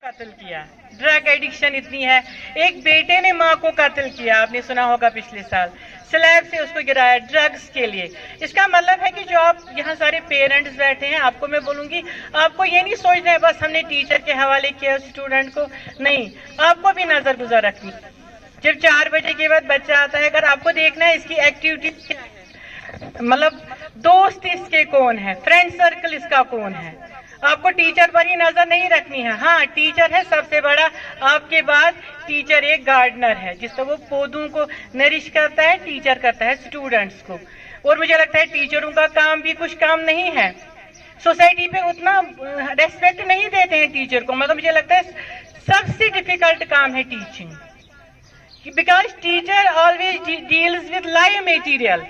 कत्ल किया, drug addiction इतनी है। एक बेटे ने माँ को कत्ल किया, आपने सुना होगा पिछले साल, स्लैब से उसको गिराया ड्रग्स के लिए। इसका मतलब है कि जो आप यहाँ सारे पेरेंट्स बैठे हैं, आपको मैं बोलूंगी, आपको ये नहीं सोचना है बस हमने टीचर के हवाले किया स्टूडेंट को, नहीं, आपको भी नजर गुजर रखनी। जब 4 बजे के बाद बच्चा आता है, अगर आपको देखना है इसकी एक्टिविटीज क्या है, मतलब दोस्त इसके कौन है, फ्रेंड सर्कल इसका कौन है, आपको टीचर पर ही नजर नहीं रखनी है। हाँ, टीचर है सबसे बड़ा, आपके बाद टीचर एक गार्डनर है जिससे वो पौधों को नरिश करता है, टीचर करता है स्टूडेंट्स को। और मुझे लगता है टीचरों का काम भी कुछ काम नहीं है, सोसाइटी पे उतना रेस्पेक्ट नहीं देते हैं टीचर को, मतलब मुझे लगता है सबसे डिफिकल्ट काम है teaching, because teacher always deals with live material.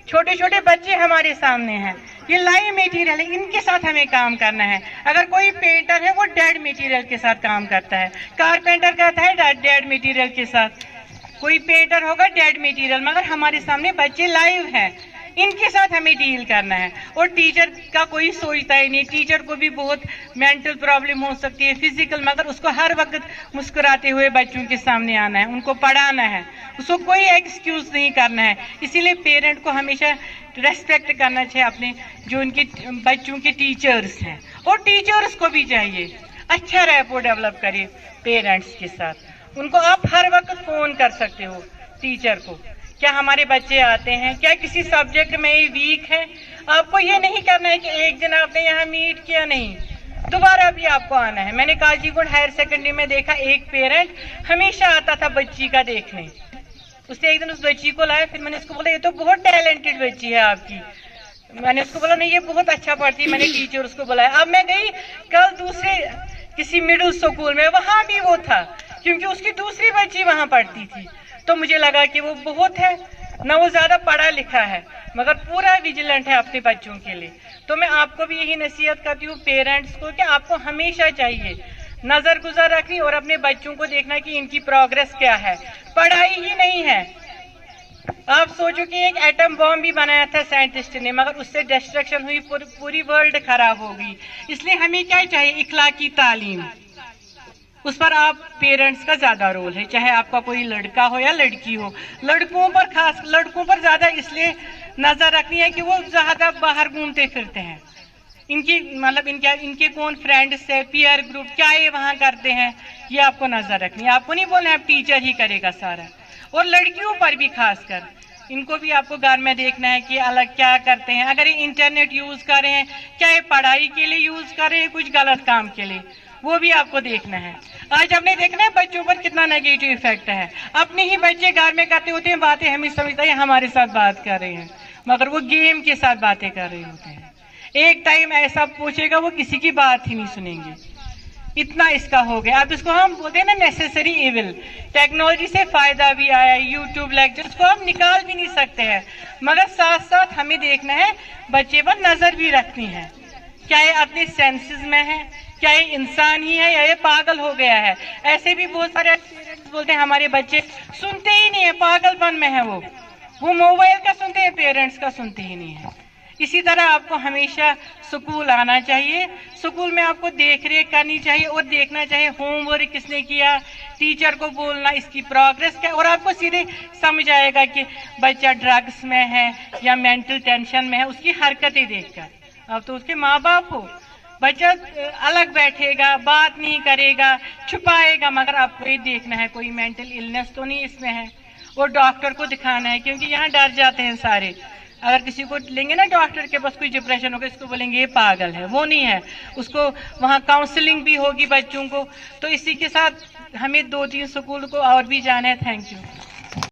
छोटे छोटे बच्चे हमारे सामने हैं, ये लाइव मटेरियल है, इनके साथ हमें काम करना है। अगर कोई पेंटर है वो डेड मटेरियल के साथ काम करता है, कारपेंटर करता है डेड मटेरियल के साथ, कोई पेंटर होगा डेड मटेरियल, मगर हमारे सामने बच्चे लाइव हैं, इनके साथ हमें डील करना है। और टीचर का कोई सोचता ही नहीं, टीचर को भी बहुत मेंटल प्रॉब्लम हो सकती है, फिजिकल, मगर उसको हर वक्त मुस्कुराते हुए बच्चों के सामने आना है, उनको पढ़ाना है, उसको कोई एक्सक्यूज नहीं करना है। इसीलिए पेरेंट को हमेशा रेस्पेक्ट करना चाहिए अपने जो उनके बच्चों के टीचर्स हैं, और टीचर्स को भी चाहिए अच्छा रैपो डेवलप करे पेरेंट्स के साथ। उनको आप हर वक्त फोन कर सकते हो टीचर को, क्या हमारे बच्चे आते हैं, क्या किसी सब्जेक्ट में ही वीक है। आपको ये नहीं करना है कि एक दिन आपने यहाँ मीट किया, नहीं, दोबारा भी आपको आना है। मैंने काजीगुंड हायर सेकेंडरी में देखा, एक पेरेंट हमेशा आता था बच्ची का देखने, उसने एक दिन उस बच्ची को लाया, फिर मैंने उसको बोला ये तो बहुत टैलेंटेड बच्ची है आपकी, मैंने उसको बोला नहीं ये बहुत अच्छा पढ़ती है, मैंने टीचर उसको बुलाया। अब मैं गई कल दूसरे किसी मिडिल स्कूल में, वहां भी वो था, क्योंकि उसकी दूसरी बच्ची वहां पढ़ती थी, तो मुझे लगा कि वो बहुत है ना, वो ज्यादा पढ़ा लिखा है मगर पूरा विजिलेंट है अपने बच्चों के लिए। तो मैं आपको भी यही नसीहत करती हूँ पेरेंट्स को कि आपको हमेशा चाहिए नजर गुजर रखनी और अपने बच्चों को देखना कि इनकी प्रोग्रेस क्या है, पढ़ाई ही नहीं है। आप सोचो कि एक एटम बॉम्ब भी बनाया था साइंटिस्ट ने, मगर उससे डिस्ट्रक्शन हुई, पूरी वर्ल्ड खराब हो गई। इसलिए हमें क्या चाहिए, इखलाकी तालीम, उस पर आप पेरेंट्स का ज्यादा रोल है, चाहे आपका कोई लड़का हो या लड़की हो। लड़कों पर खास, लड़कों पर ज्यादा इसलिए नजर रखनी है कि वो ज्यादा बाहर घूमते फिरते हैं, इनकी मतलब इनके कौन फ्रेंड्स है, पीयर ग्रुप क्या ये वहां करते हैं, ये आपको नजर रखनी है। आपको नहीं बोलना आप टीचर ही करेगा सारा। और लड़कियों पर भी खासकर, इनको भी आपको घर में देखना है कि अलग क्या करते हैं, अगर ये इंटरनेट यूज कर रहे हैं, क्या ये पढ़ाई के लिए यूज कर रहे हैं कुछ गलत काम के लिए, वो भी आपको देखना है। आज हमने देखना है बच्चों पर कितना नेगेटिव इफेक्ट है। अपने ही बच्चे घर में करते होते हैं बातें, हमें समझता है हमारे साथ बात कर रहे हैं, मगर वो गेम के साथ बातें कर रहे होते हैं। एक टाइम ऐसा पूछेगा वो किसी की बात ही नहीं सुनेंगे, इतना इसका हो गया। अब इसको हम बोलते हैं ना नेसेसरी इविल। टेक्नोलॉजी से फायदा भी आया, यूट्यूब लेक्चर्स को हम निकाल भी नहीं सकते हैं, मगर साथ साथ हमें देखना है बच्चे पर नजर भी रखनी है, क्या ये अपने सेंसेस में है, क्या ये इंसान ही है या ये पागल हो गया है। ऐसे भी बहुत सारे पेरेंट्स बोलते हैं हमारे बच्चे सुनते ही नहीं है, पागलपन में है, वो मोबाइल का सुनते हैं, पेरेंट्स का सुनते ही नहीं है। इसी तरह आपको हमेशा स्कूल आना चाहिए, स्कूल में आपको देख रेख करनी चाहिए और देखना चाहिए होमवर्क किसने किया, टीचर को बोलना इसकी प्रोग्रेस क्या, और आपको सीधे समझ आएगा कि बच्चा ड्रग्स में है या मेंटल टेंशन में है उसकी हरकतें देखकर। अब तो उसके माँ बाप हो, बच्चा अलग बैठेगा, बात नहीं करेगा, छुपाएगा, मगर आपको ये देखना है कोई मेंटल इलनेस तो नहीं इसमें है, और डॉक्टर को दिखाना है, क्योंकि यहाँ डर जाते हैं सारे। अगर किसी को लेंगे ना डॉक्टर के पास, कोई डिप्रेशन होगा, इसको बोलेंगे ये पागल है, वो नहीं है, उसको वहाँ काउंसलिंग भी होगी बच्चों को। तो इसी के साथ हमें 2-3 स्कूल को और भी जाना है। Thank you.